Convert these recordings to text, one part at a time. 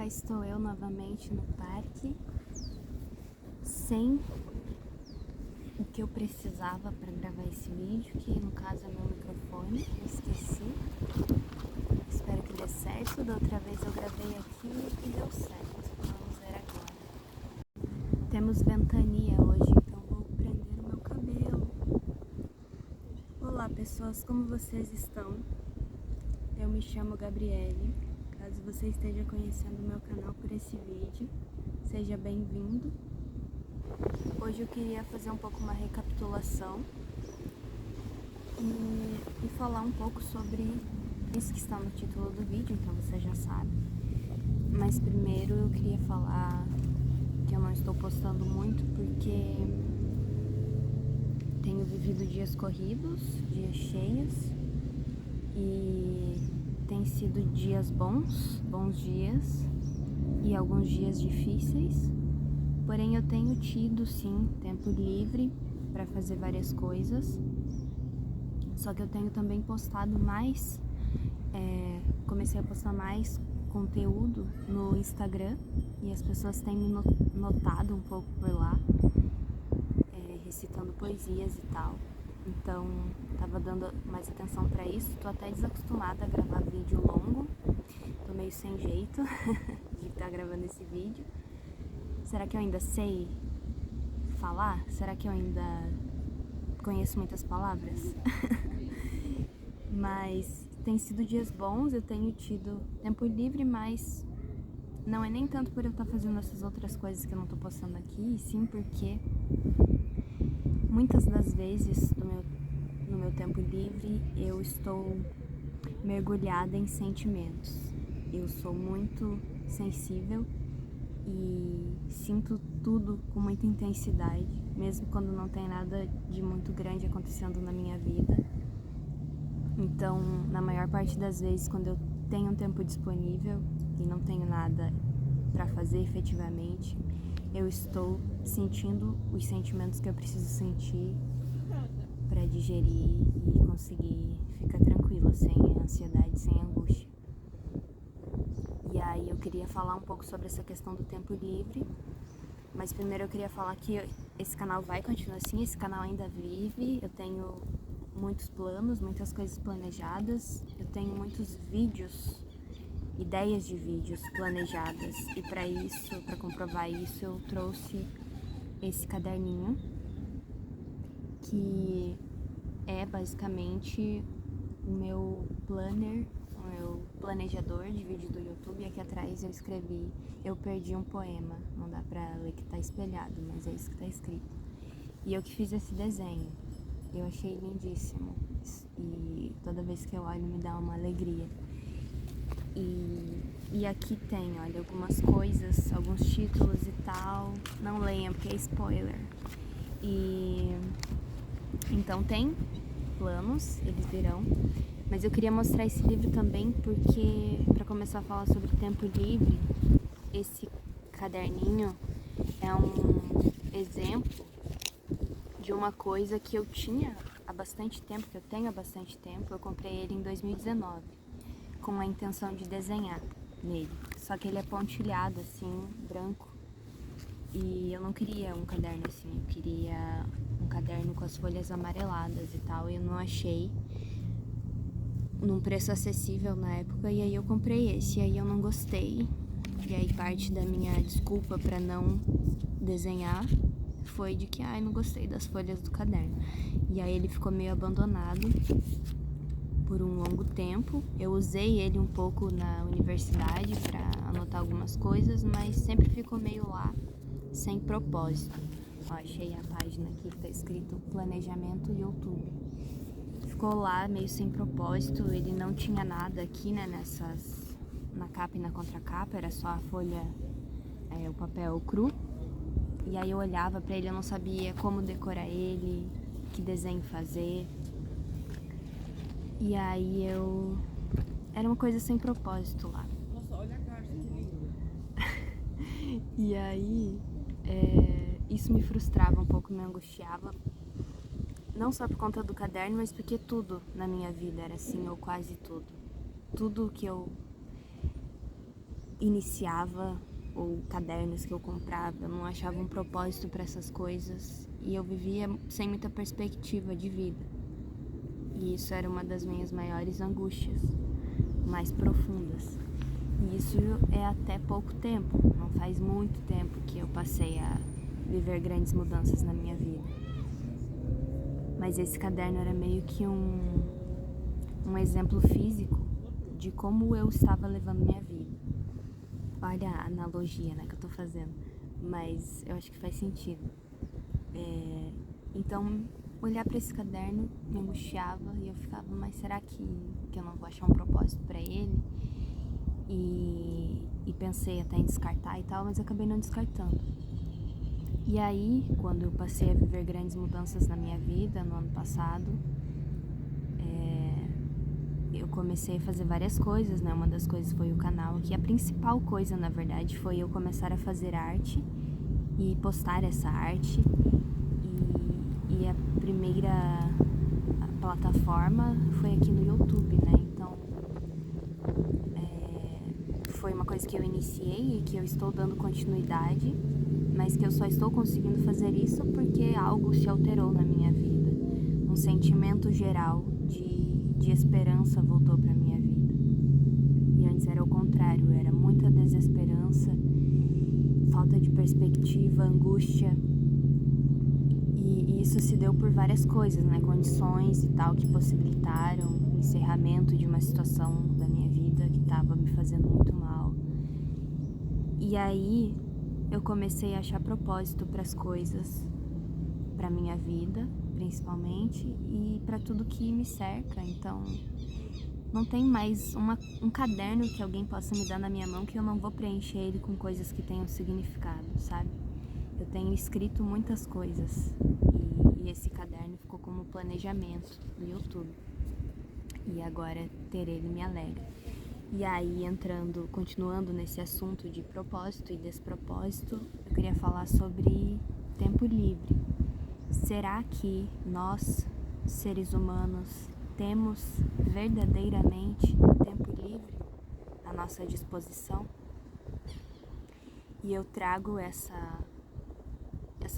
cá estou eu novamente no parque, sem o que eu precisava para gravar esse vídeo, que no caso é meu microfone, eu esqueci. Espero que dê certo. Da outra vez eu gravei aqui e deu certo. Vamos ver agora. Temos ventania hoje, então vou prender o meu cabelo. Olá pessoas, como vocês estão? Eu me chamo Gabriele. Caso você esteja conhecendo o meu canal por esse vídeo, seja bem-vindo. Hoje eu queria fazer um pouco uma recapitulação e falar um pouco sobre isso que está no título do vídeo, então você já sabe. Mas primeiro eu queria falar que eu não estou postando muito porque tenho vivido dias corridos, dias cheios, e tem sido dias bons dias e alguns dias difíceis. Porém, eu tenho tido, sim, tempo livre para fazer várias coisas. Só que eu tenho também postado mais, comecei a postar mais conteúdo no Instagram. E as pessoas têm me notado um pouco por lá, recitando poesias e tal. Então, tava dando mais atenção pra isso. Tô até desacostumada a gravar vídeo longo. Tô meio sem jeito de estar gravando esse vídeo. Será que eu ainda sei falar? Será que eu ainda conheço muitas palavras? Mas tem sido dias bons, eu tenho tido tempo livre, mas não é nem tanto por eu estar fazendo essas outras coisas que eu não tô postando aqui, e sim porque muitas das vezes no meu tempo livre eu estou mergulhada em sentimentos. Eu sou muito sensível e sinto tudo com muita intensidade, mesmo quando não tem nada de muito grande acontecendo na minha vida. Então, na maior parte das vezes, quando eu tenho um tempo disponível e não tenho nada para fazer efetivamente, eu estou sentindo os sentimentos que eu preciso sentir para digerir e conseguir ficar tranquila, sem ansiedade, sem angústia. E aí eu queria falar um pouco sobre essa questão do tempo livre, mas primeiro eu queria falar que esse canal vai continuar assim, esse canal ainda vive, eu tenho muitos planos, muitas coisas planejadas, eu tenho muitos vídeos, ideias de vídeos planejadas, e para isso, para comprovar isso, eu trouxe esse caderninho, que é basicamente o meu planner, o meu planejador de vídeo do YouTube. E aqui atrás eu escrevi: eu perdi um poema. Não dá pra ler que tá espelhado, mas é isso que tá escrito. E eu que fiz esse desenho. Eu achei lindíssimo. E toda vez que eu olho me dá uma alegria. E aqui tem, olha, algumas coisas, alguns títulos e tal. Não leiam porque é spoiler. E então tem planos, eles virão. Mas eu queria mostrar esse livro também porque, para começar a falar sobre tempo livre, esse caderninho é um exemplo de uma coisa que eu tinha há bastante tempo, que eu tenho há bastante tempo. Eu comprei ele em 2019, com a intenção de desenhar nele. Só que ele é pontilhado, assim, branco. E eu não queria um caderno assim, eu queria um caderno com as folhas amareladas e tal. E eu não achei num preço acessível na época, e aí eu comprei esse, e aí eu não gostei. E aí parte da minha desculpa pra não desenhar foi de que, não gostei das folhas do caderno. E aí ele ficou meio abandonado por um longo tempo. Eu usei ele um pouco na universidade pra anotar algumas coisas, mas sempre ficou meio lá, sem propósito. Ó, achei a página aqui que tá escrito Planejamento YouTube. Ficou lá meio sem propósito, ele não tinha nada aqui, né, na capa e na contracapa, era só a folha, o papel cru. E aí eu olhava pra ele, eu não sabia como decorar ele, que desenho fazer. E aí era uma coisa sem propósito lá. Nossa, olha a caixa, que linda. E aí, isso me frustrava um pouco, me angustiava. Não só por conta do caderno, mas porque tudo na minha vida era assim, ou quase tudo. Tudo que eu iniciava ou cadernos que eu comprava, eu não achava um propósito para essas coisas e eu vivia sem muita perspectiva de vida. E isso era uma das minhas maiores angústias, mais profundas. E isso é até pouco tempo, não faz muito tempo que eu passei a viver grandes mudanças na minha vida. Mas esse caderno era meio que um exemplo físico de como eu estava levando minha vida. Olha a analogia, né, que eu tô fazendo, mas eu acho que faz sentido. Então, olhar para esse caderno me angustiava e eu ficava, mas será que eu não vou achar um propósito para ele? E pensei até em descartar e tal, mas acabei não descartando. E aí, quando eu passei a viver grandes mudanças na minha vida, no ano passado, eu comecei a fazer várias coisas, né? Uma das coisas foi o canal, que a principal coisa, na verdade, foi eu começar a fazer arte e postar essa arte. E a primeira plataforma foi aqui no YouTube, né? Então, foi uma coisa que eu iniciei e que eu estou dando continuidade, mas que eu só estou conseguindo fazer isso porque algo se alterou na minha vida. Um sentimento geral de esperança voltou para minha vida. E antes era o contrário, era muita desesperança, falta de perspectiva, angústia. E isso se deu por várias coisas, né? Condições e tal que possibilitaram o encerramento de uma situação da minha vida que estava me fazendo muito mal. E aí eu comecei a achar propósito para as coisas, para minha vida, principalmente, e para tudo que me cerca. Então, não tem mais um caderno que alguém possa me dar na minha mão que eu não vou preencher ele com coisas que tenham significado, sabe? Eu tenho escrito muitas coisas e esse caderno ficou como planejamento do YouTube. E agora ter ele me alegra. E aí, continuando nesse assunto de propósito e despropósito, eu queria falar sobre tempo livre. Será que nós, seres humanos, temos verdadeiramente tempo livre à nossa disposição? E eu trago essa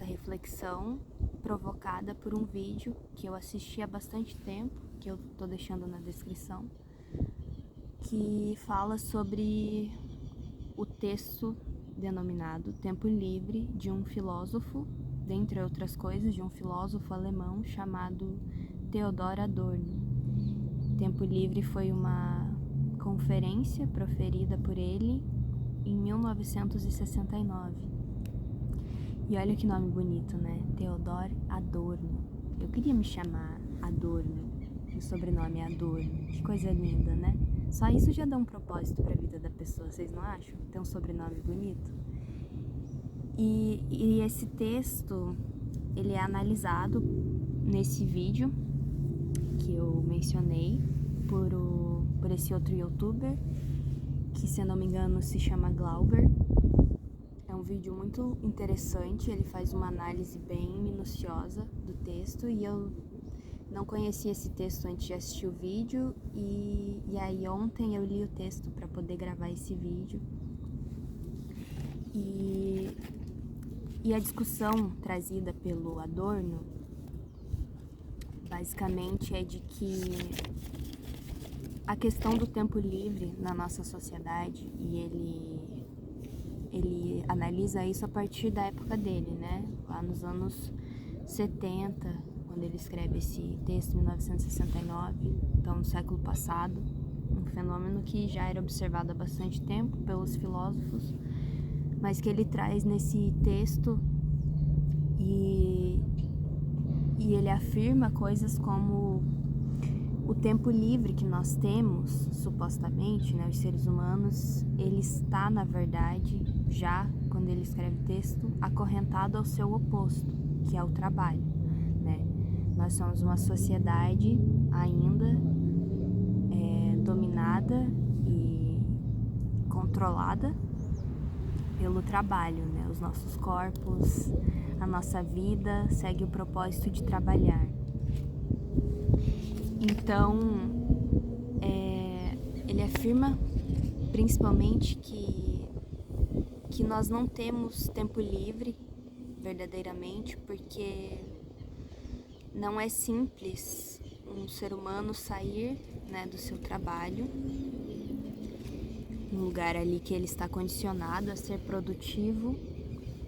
reflexão provocada por um vídeo que eu assisti há bastante tempo, que eu tô deixando na descrição, que fala sobre o texto denominado Tempo Livre de um filósofo, dentre outras coisas, de um filósofo alemão chamado Theodor Adorno. Tempo Livre foi uma conferência proferida por ele em 1969. E olha que nome bonito, né? Theodor Adorno. Eu queria me chamar Adorno, o sobrenome é Adorno. Que coisa linda, né? Só isso já dá um propósito para a vida da pessoa, vocês não acham? Ter um sobrenome bonito. E esse texto, ele é analisado nesse vídeo que eu mencionei por esse outro youtuber, que, se eu não me engano, se chama Glauber. É um vídeo muito interessante, ele faz uma análise bem minuciosa do texto e eu não conhecia esse texto antes de assistir o vídeo e aí ontem eu li o texto para poder gravar esse vídeo. E a discussão trazida pelo Adorno basicamente é de que a questão do tempo livre na nossa sociedade, e ele analisa isso a partir da época dele, né? Lá nos anos 70, quando ele escreve esse texto, em 1969, então no século passado, um fenômeno que já era observado há bastante tempo pelos filósofos, mas que ele traz nesse texto e ele afirma coisas como o tempo livre que nós temos, supostamente, né, os seres humanos, ele está, na verdade, já, quando ele escreve o texto, acorrentado ao seu oposto, que é o trabalho, né? Nós somos uma sociedade ainda dominada e controlada pelo trabalho, né? Os nossos corpos, a nossa vida segue o propósito de trabalhar. Então, ele afirma principalmente que nós não temos tempo livre verdadeiramente, porque não é simples um ser humano sair, né, do seu trabalho, um lugar ali que ele está condicionado a ser produtivo,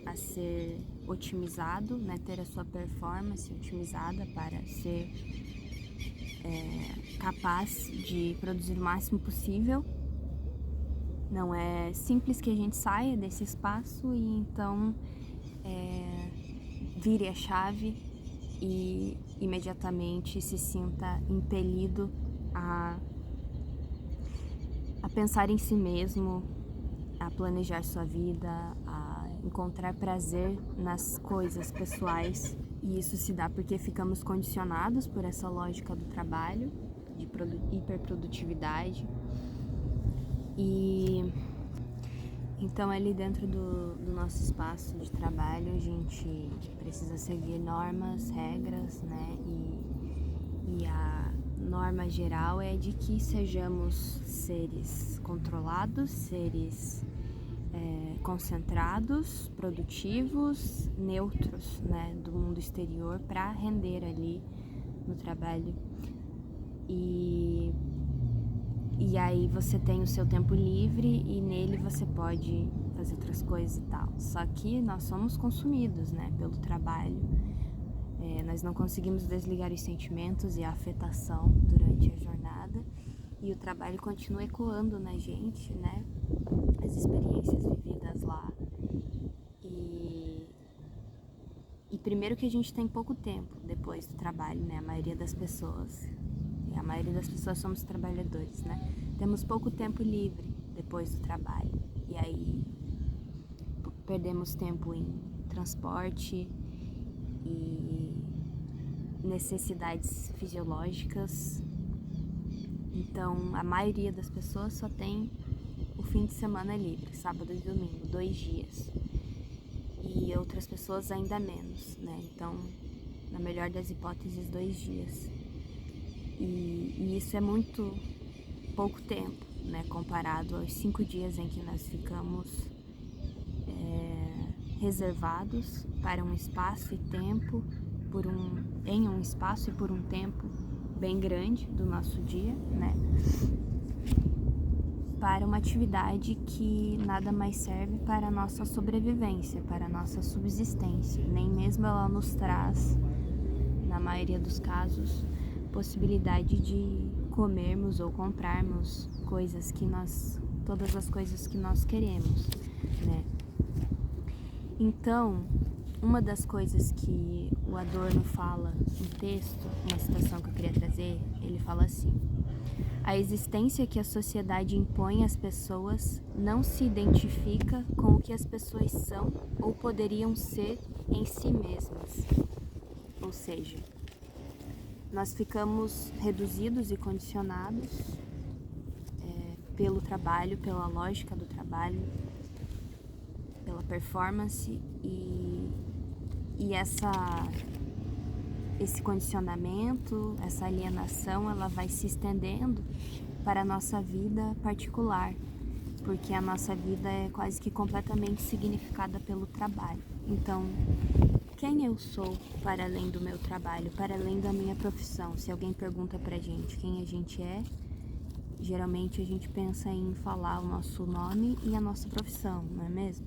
a ser otimizado, né, ter a sua performance otimizada para ser capaz de produzir o máximo possível. Não é simples que a gente saia desse espaço e então vire a chave e imediatamente se sinta impelido a pensar em si mesmo, a planejar sua vida, a encontrar prazer nas coisas pessoais. E isso se dá porque ficamos condicionados por essa lógica do trabalho, de hiperprodutividade. E então ali dentro do nosso espaço de trabalho a gente precisa seguir normas, regras, né? E a norma geral é de que sejamos seres controlados, seres concentrados, produtivos, neutros, né, do mundo exterior para render ali no trabalho. E aí você tem o seu tempo livre e nele você pode fazer outras coisas e tal. Só que nós somos consumidos, né, pelo trabalho. Nós não conseguimos desligar os sentimentos e a afetação durante a jornada. E o trabalho continua ecoando na gente, né, as experiências vividas lá. E primeiro que a gente tem pouco tempo depois do trabalho, né, a maioria das pessoas. E a maioria das pessoas somos trabalhadores, né? Temos pouco tempo livre depois do trabalho. E aí perdemos tempo em transporte e necessidades fisiológicas. Então, a maioria das pessoas só tem o fim de semana livre, sábado e domingo, 2 dias. E outras pessoas ainda menos, né? Então, na melhor das hipóteses, 2 dias. E isso é muito pouco tempo, né? Comparado aos 5 dias em que nós ficamos reservados para um espaço e tempo, em um espaço e por um tempo bem grande do nosso dia, né? Para uma atividade que nada mais serve para a nossa sobrevivência, para a nossa subsistência. Nem mesmo ela nos traz, na maioria dos casos, possibilidade de comermos ou comprarmos todas as coisas que nós queremos, né? Então, uma das coisas que o Adorno fala no texto, uma citação que eu queria trazer, ele fala assim: a existência que a sociedade impõe às pessoas não se identifica com o que as pessoas são ou poderiam ser em si mesmas. Ou seja, nós ficamos reduzidos e condicionados pelo trabalho, pela lógica do trabalho, pela performance e esse condicionamento, essa alienação, ela vai se estendendo para a nossa vida particular, porque a nossa vida é quase que completamente significada pelo trabalho. Então, quem eu sou para além do meu trabalho, para além da minha profissão? Se alguém pergunta pra gente quem a gente é, geralmente a gente pensa em falar o nosso nome e a nossa profissão, não é mesmo?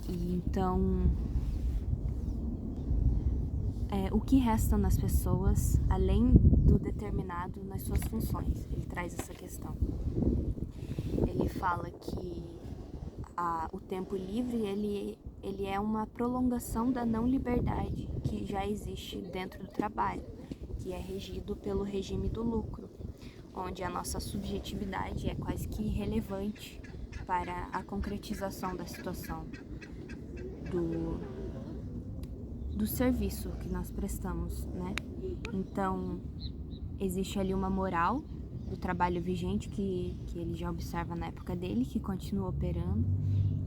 E então, o que resta nas pessoas, além do determinado nas suas funções? Ele traz essa questão. Ele fala que o tempo livre, ele é uma prolongação da não liberdade que já existe dentro do trabalho, que é regido pelo regime do lucro, onde a nossa subjetividade é quase que irrelevante para a concretização da situação do serviço que nós prestamos, né? Então, existe ali uma moral do trabalho vigente que ele já observa na época dele, que continua operando,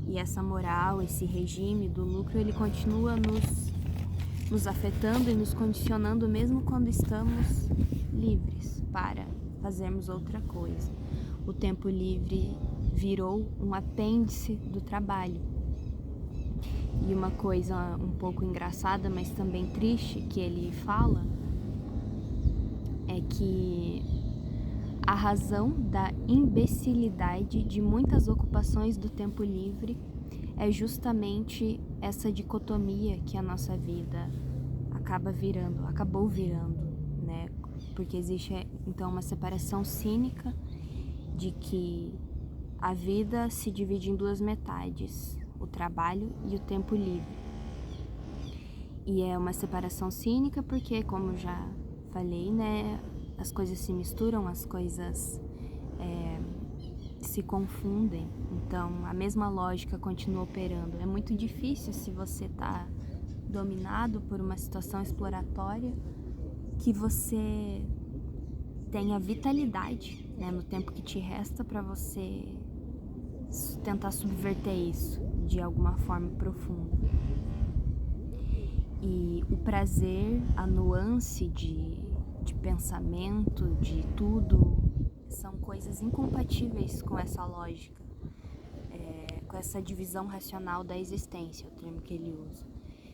e essa moral, esse regime do lucro, ele continua nos afetando e nos condicionando mesmo quando estamos livres para fazermos outra coisa. o tempo livre virou um apêndice do trabalho. E uma coisa um pouco engraçada, mas também triste, que ele fala, é que a razão da imbecilidade de muitas ocupações do tempo livre é justamente essa dicotomia que a nossa vida acabou virando, né? Porque existe então uma separação cínica de que a vida se divide em duas metades, o trabalho e o tempo livre. E é uma separação cínica porque, como já falei, né, as coisas se misturam, as coisas se confundem. Então, a mesma lógica continua operando. É muito difícil, se você está dominado por uma situação exploratória, que você tenha vitalidade, né, no tempo que te resta para você tentar subverter isso de alguma forma profunda. E o prazer, a nuance de pensamento, de tudo, são coisas incompatíveis com essa lógica, com essa divisão racional da existência, o termo que ele usa.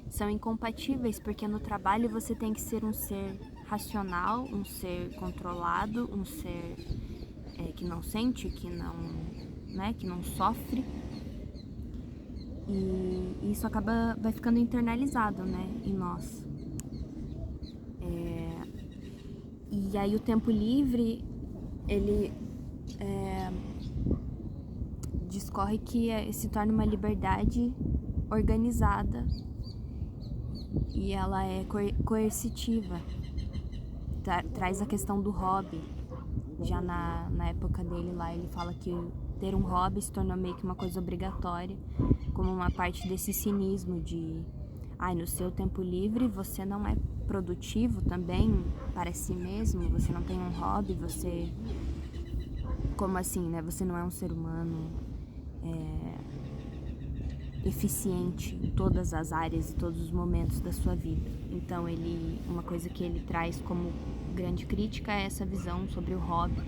São incompatíveis porque no trabalho você tem que ser um ser racional, um ser controlado, um ser que não sente, que não sofre. E isso vai ficando internalizado, né, em nós. E aí o tempo livre, ele discorre que se torna uma liberdade organizada e ela é coercitiva. Traz a questão do hobby. Já na época dele lá, ele fala que ter um hobby se tornou meio que uma coisa obrigatória, como uma parte desse cinismo de no seu tempo livre você não é produtivo também para si mesmo, você não tem um hobby, você... Como assim, né? Você não é um ser humano eficiente em todas as áreas e todos os momentos da sua vida. Então uma coisa que ele traz como grande crítica é essa visão sobre o hobby.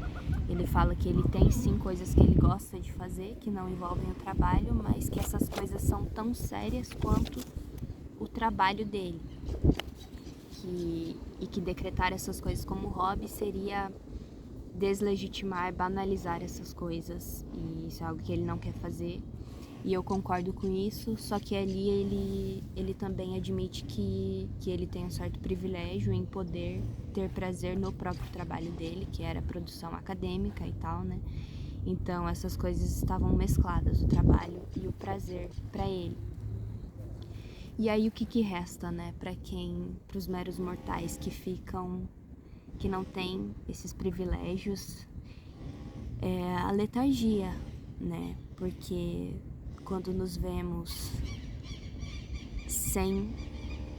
Ele fala que ele tem sim coisas que ele gosta de fazer, que não envolvem o trabalho, mas que essas coisas são tão sérias quanto o trabalho dele. E que decretar essas coisas como hobby seria deslegitimar, banalizar essas coisas. E isso é algo que ele não quer fazer. E eu concordo com isso, só que ali ele também admite que ele tem um certo privilégio em poder ter prazer no próprio trabalho dele, que era a produção acadêmica e tal, né? Então essas coisas estavam mescladas, o trabalho e o prazer para ele. E aí o que resta, né, para os meros mortais que não têm esses privilégios? É a letargia, né? Porque quando nos vemos sem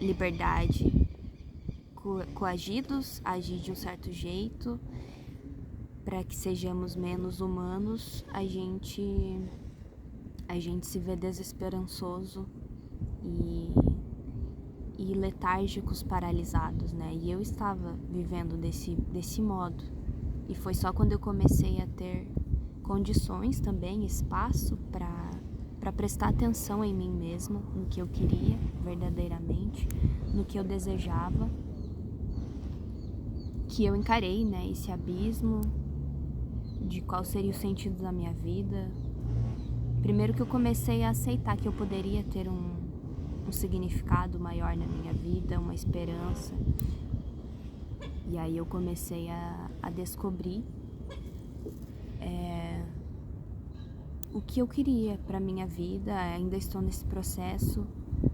liberdade, coagidos a agir de um certo jeito para que sejamos menos humanos, a gente se vê desesperançoso e letárgicos, paralisados, né? E eu estava vivendo desse modo. E foi só quando eu comecei a ter condições também, espaço para prestar atenção em mim mesma, no que eu queria verdadeiramente, no que eu desejava, que eu encarei, né, esse abismo de qual seria o sentido da minha vida. Primeiro que eu comecei a aceitar que eu poderia ter um significado maior na minha vida, uma esperança. E aí eu comecei a descobrir o que eu queria para minha vida. Ainda estou nesse processo,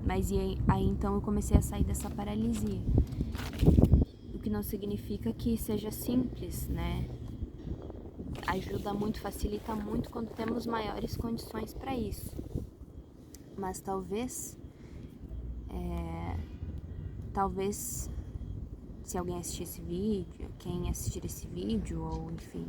mas aí então eu comecei a sair dessa paralisia. O que não significa que seja simples, né? Ajuda muito, facilita muito quando temos maiores condições para isso. Mas talvez se alguém assistir esse vídeo, quem assistir esse vídeo, ou enfim,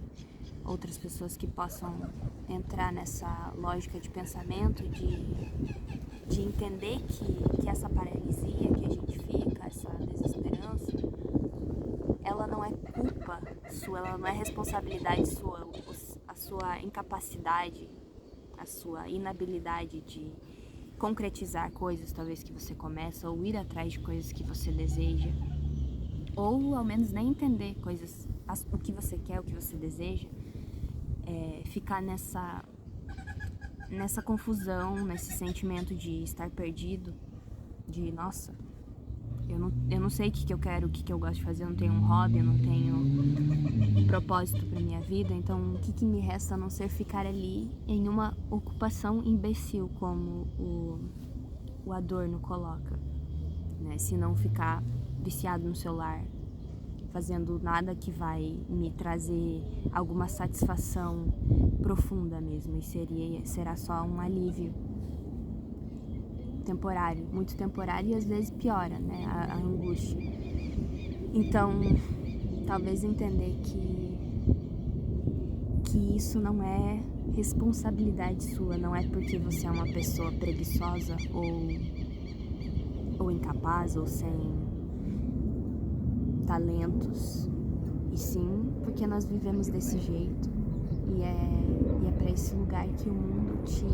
outras pessoas que possam entrar nessa lógica de pensamento, de entender que essa paralisia que a gente fica, essa desesperança, ela não é culpa sua, ela não é responsabilidade sua. A sua incapacidade, a sua inabilidade de concretizar coisas talvez que você começa, ou ir atrás de coisas que você deseja, ou ao menos nem entender coisas, o que você quer, o que você deseja, ficar nessa confusão, nesse sentimento de estar perdido, de nossa, eu não sei o que eu quero, o que eu gosto de fazer, eu não tenho um hobby, eu não tenho um propósito pra minha vida, então o que me resta a não ser ficar ali em uma ocupação imbecil, como o Adorno coloca, né? Se não ficar viciado no celular, fazendo nada que vai me trazer alguma satisfação profunda mesmo, e será só um alívio temporário, muito temporário, e às vezes piora, né, a angústia. Então, talvez entender que isso não é responsabilidade sua, não é porque você é uma pessoa preguiçosa ou incapaz ou sem talentos, e sim porque nós vivemos desse jeito, e é para esse lugar que o mundo te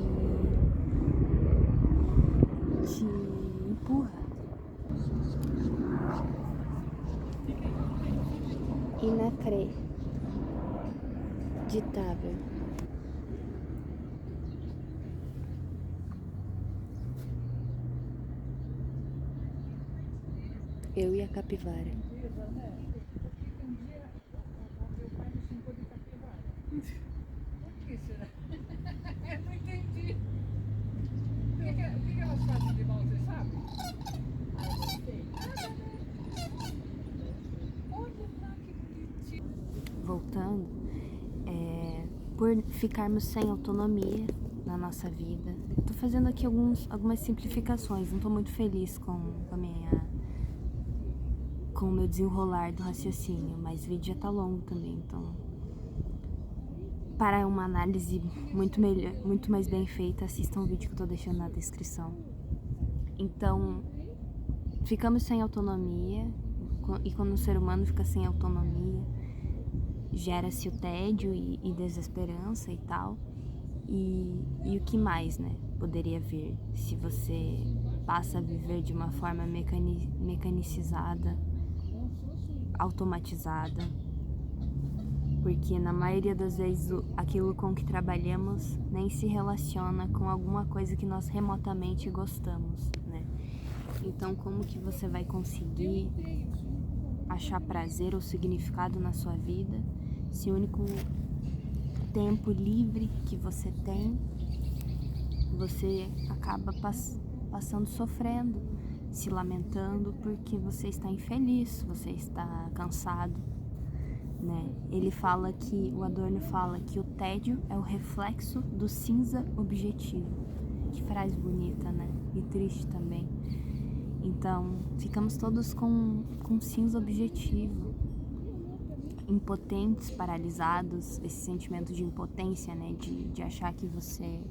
empurra. Inacreditável. Eu e a capivara. Por que será? Eu não entendi. O que elas fazem de mal, você sabe? Ah, eu não sei. Olha lá que bonitinho. Voltando, por ficarmos sem autonomia na nossa vida. Tô fazendo aqui algumas simplificações, não tô muito feliz com o meu desenrolar do raciocínio, mas o vídeo já tá longo também, então para uma análise muito mais bem feita, assistam o vídeo que eu tô deixando na descrição. Então, ficamos sem autonomia, e quando o ser humano fica sem autonomia, gera-se o tédio e desesperança e tal. E o que mais, né, poderia vir se você passa a viver de uma forma mecanicizada, automatizada, porque na maioria das vezes aquilo com que trabalhamos nem se relaciona com alguma coisa que nós remotamente gostamos, né? Então, como que você vai conseguir achar prazer ou significado na sua vida se o único tempo livre que você tem, você acaba passando sofrendo, se lamentando porque você está infeliz, você está cansado, né? O Adorno fala que o tédio é o reflexo do cinza objetivo. Que frase bonita, né? E triste também. Então, ficamos todos com cinza objetivo, impotentes, paralisados, esse sentimento de impotência, né, de achar que você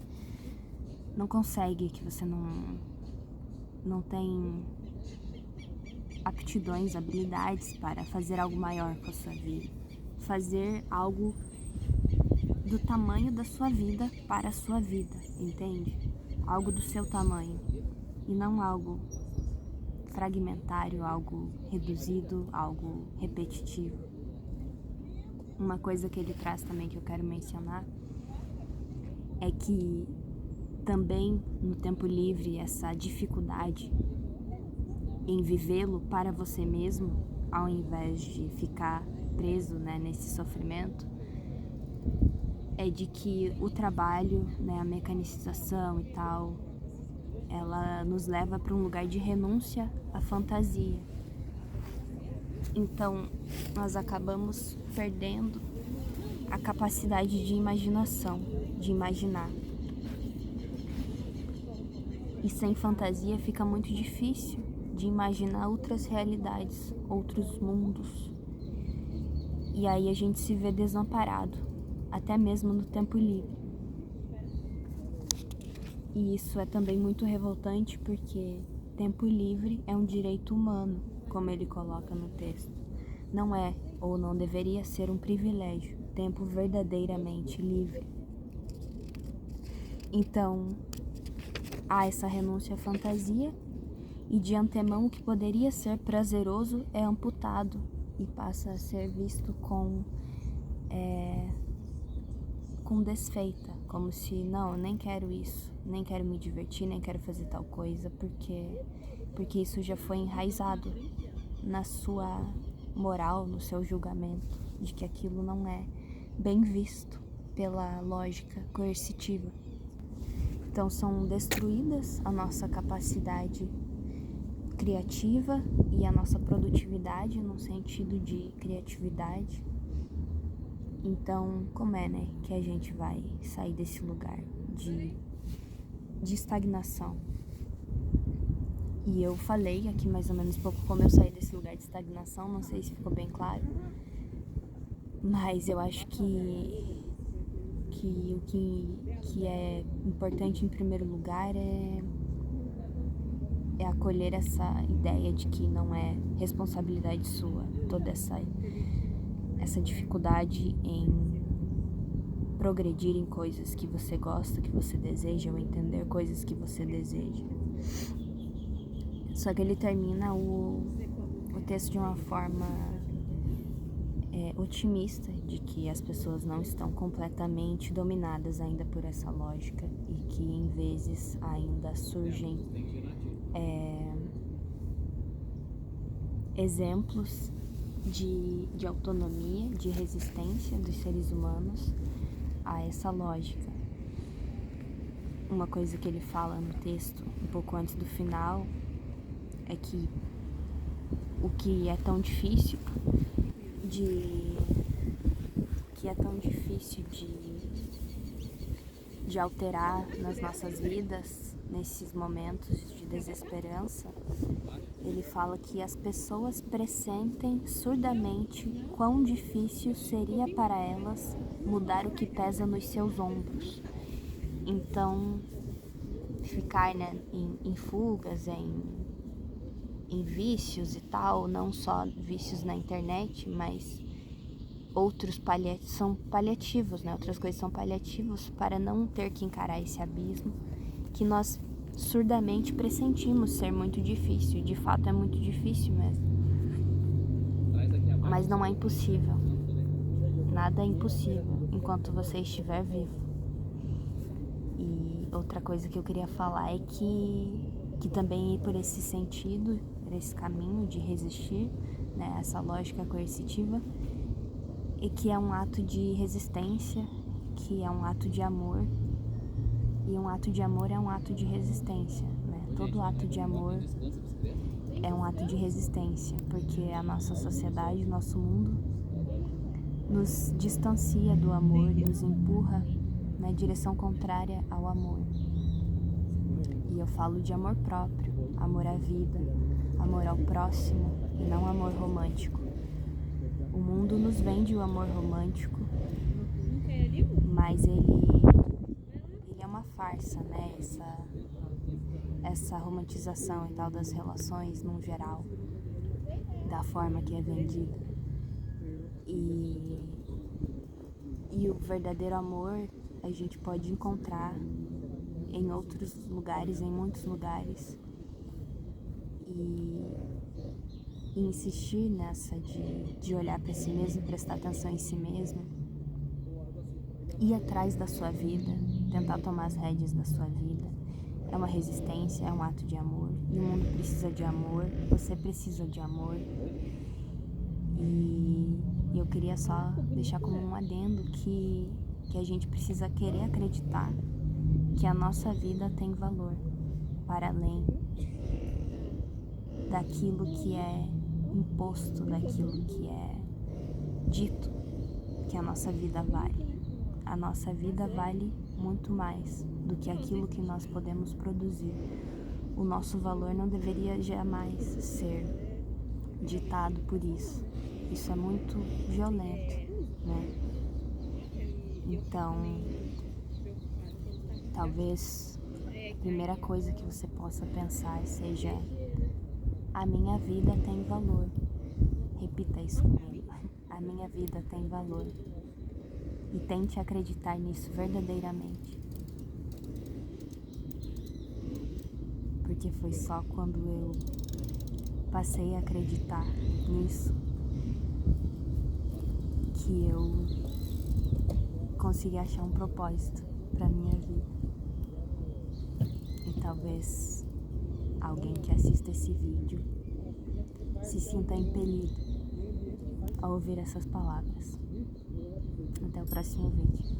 não consegue, que você não tem aptidões, habilidades para fazer algo maior com a sua vida, fazer algo do tamanho da sua vida para a sua vida, entende? Algo do seu tamanho e não algo fragmentário, algo reduzido, algo repetitivo. Uma coisa que ele traz também que eu quero mencionar é que também no tempo livre essa dificuldade em vivê-lo para você mesmo, ao invés de ficar preso, né, nesse sofrimento, é de que o trabalho, né, a mecanicização e tal, ela nos leva para um lugar de renúncia à fantasia. Então, nós acabamos perdendo a capacidade de imaginação, de imaginar. E sem fantasia fica muito difícil de imaginar outras realidades, outros mundos. E aí a gente se vê desamparado, até mesmo no tempo livre. E isso é também muito revoltante porque tempo livre é um direito humano, como ele coloca no texto. Não é, ou não deveria ser, um privilégio. tempo verdadeiramente livre. Então, há essa renúncia à fantasia e de antemão o que poderia ser prazeroso é amputado e passa a ser visto com desfeita, como se, não, eu nem quero isso, nem quero me divertir, nem quero fazer tal coisa, porque isso já foi enraizado na sua moral, no seu julgamento, de que aquilo não é bem visto pela lógica coercitiva. Então são destruídas a nossa capacidade criativa e a nossa produtividade no sentido de criatividade. Então, como é, né, que a gente vai sair desse lugar de estagnação? E eu falei aqui mais ou menos pouco como eu saí desse lugar de estagnação, não sei se ficou bem claro, mas eu acho que o que é importante em primeiro lugar é acolher essa ideia de que não é responsabilidade sua, toda essa dificuldade em progredir em coisas que você gosta, que você deseja, ou entender coisas que você deseja. Só que ele termina o texto de uma forma otimista, de que as pessoas não estão completamente dominadas ainda por essa lógica e que em vezes ainda surgem exemplos de autonomia, de resistência dos seres humanos a essa lógica. Uma coisa que ele fala no texto, um pouco antes do final, é que o que é tão difícil de alterar nas nossas vidas, nesses momentos de desesperança, ele fala que as pessoas pressentem surdamente quão difícil seria para elas mudar o que pesa nos seus ombros. Então, ficar, né, em fugas, em vícios e tal, não só vícios na internet, mas outros são paliativos, né? Outras coisas são paliativos para não ter que encarar esse abismo que nós surdamente pressentimos ser muito difícil. De fato é muito difícil mesmo. Mas não é impossível. Nada é impossível enquanto você estiver vivo. E outra coisa que eu queria falar é que também ir por esse sentido, por esse caminho de resistir, né, essa lógica coercitiva, e que é um ato de resistência, que é um ato de amor, e um ato de amor é um ato de resistência, né? Todo ato de amor é um ato de resistência, porque a nossa sociedade, o nosso mundo nos distancia do amor, nos empurra na direção contrária ao amor. E eu falo de amor próprio, amor à vida, amor ao próximo e não amor romântico. O mundo nos vende o amor romântico, mas ele é uma farsa, né? Essa romantização e tal das relações, num geral, da forma que é vendida. E o verdadeiro amor a gente pode encontrar em outros lugares, em muitos lugares. E insistir nessa de olhar para si mesmo, prestar atenção em si mesmo, ir atrás da sua vida, tentar tomar as rédeas da sua vida, é uma resistência, é um ato de amor. E o mundo precisa de amor, você precisa de amor. E eu queria só deixar como um adendo que a gente precisa querer acreditar que a nossa vida tem valor, para além daquilo que é imposto, daquilo que é dito que a nossa vida vale. A nossa vida vale muito mais do que aquilo que nós podemos produzir. O nosso valor não deveria jamais ser ditado por isso. Isso é muito violento, né? Então, talvez a primeira coisa que você possa pensar seja: a minha vida tem valor. Repita isso comigo. A minha vida tem valor. E tente acreditar nisso verdadeiramente. Porque foi só quando eu passei a acreditar nisso que eu consegui achar um propósito pra minha vida. E talvez alguém que assista esse vídeo se sinta impelido a ouvir essas palavras. Até o próximo vídeo.